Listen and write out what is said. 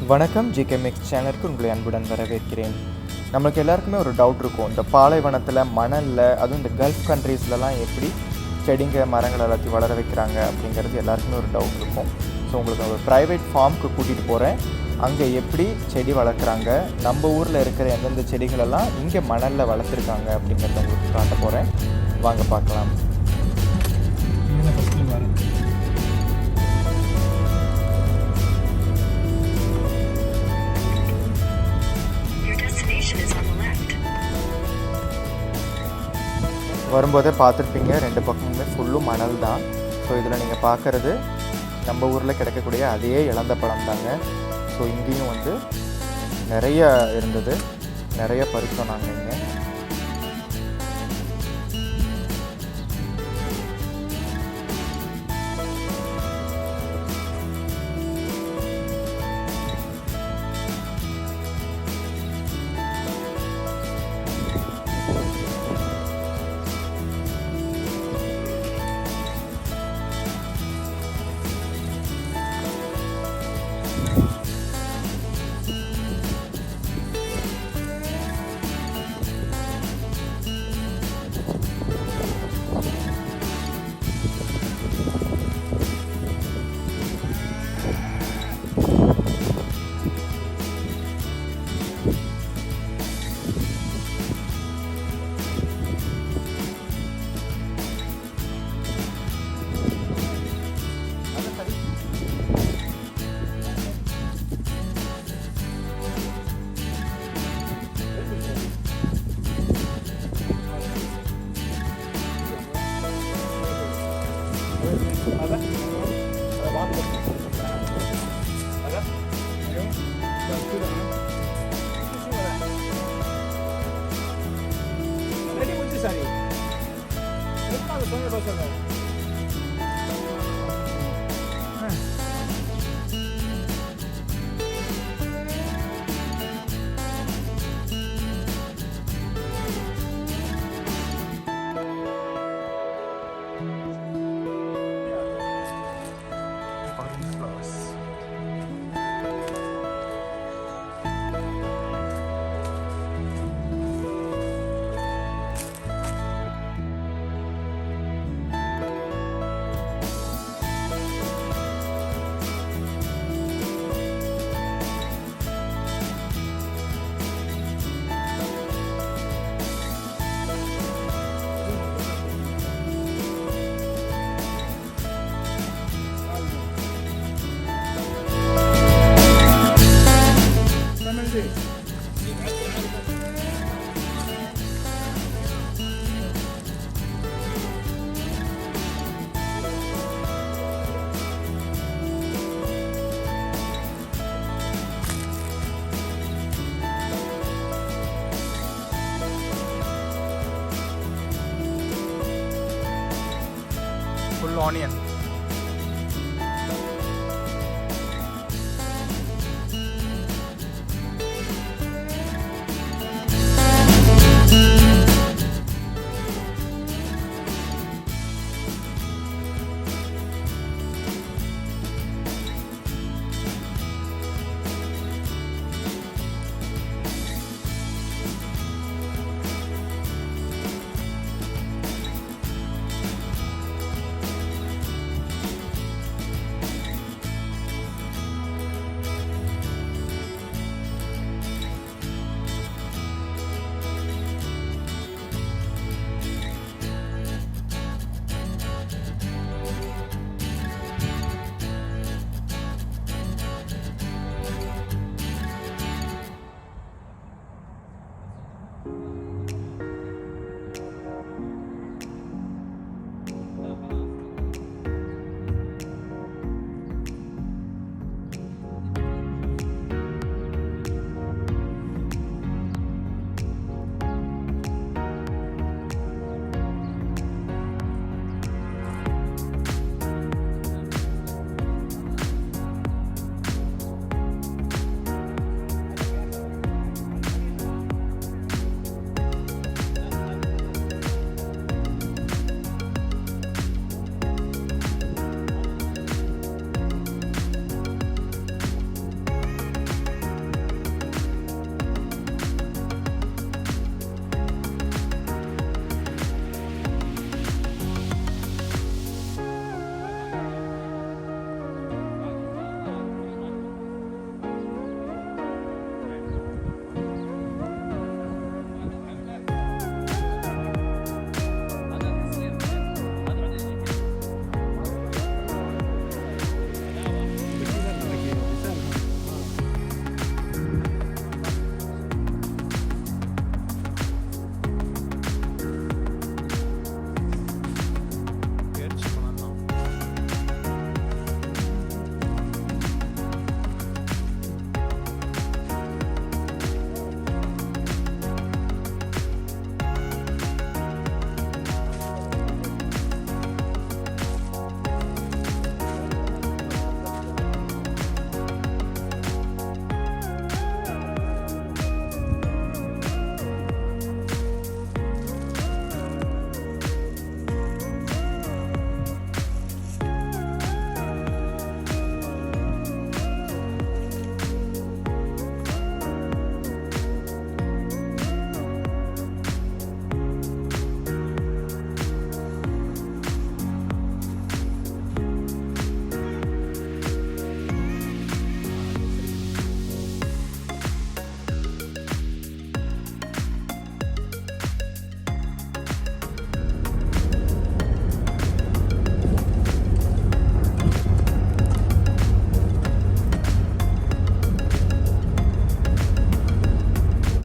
வணக்கம். GK mix சேனலுக்கு உங்களை அன்புடன் வரவேற்கிறேன். நம்மளுக்கு எல்லாருக்குமே ஒரு டவுட் இருக்கும், இந்த பாலைவனத்தில் மணலில், அதுவும் இந்த கல்ஃப் கண்ட்ரீஸ்லலாம் எப்படி செடிங்க மரங்கள் எல்லாத்தையும் வளர வைக்கிறாங்க அப்படிங்கிறது எல்லாருக்குமே ஒரு டவுட் இருக்கும். ஸோ உங்களுக்கு ஒரு ப்ரைவேட் ஃபார்முக்கு கூட்டிகிட்டு போகிறேன். அங்கே எப்படி செடி வளர்க்குறாங்க, நம்ம ஊரில் இருக்கிற எந்தெந்த செடிகளெல்லாம் இங்கே மணலில் வளர்த்துருக்காங்க அப்படிங்கிறத உங்களுக்கு காட்ட போகிறேன். வாங்க பார்க்கலாம். வரும்போதே பார்த்துருப்பீங்க, ரெண்டு பக்கமுமே ஃபுல்லும் மணல் தான். ஸோ இதில் நீங்கள் பார்க்குறது நம்ம ஊரில் கிடைக்கக்கூடிய அதே இழந்த பழம் தாங்க. ஸோ இங்கேயும் வந்து நிறைய இருந்தது, நிறைய பறித்தோம் நாங்கள் இங்கே. full onion.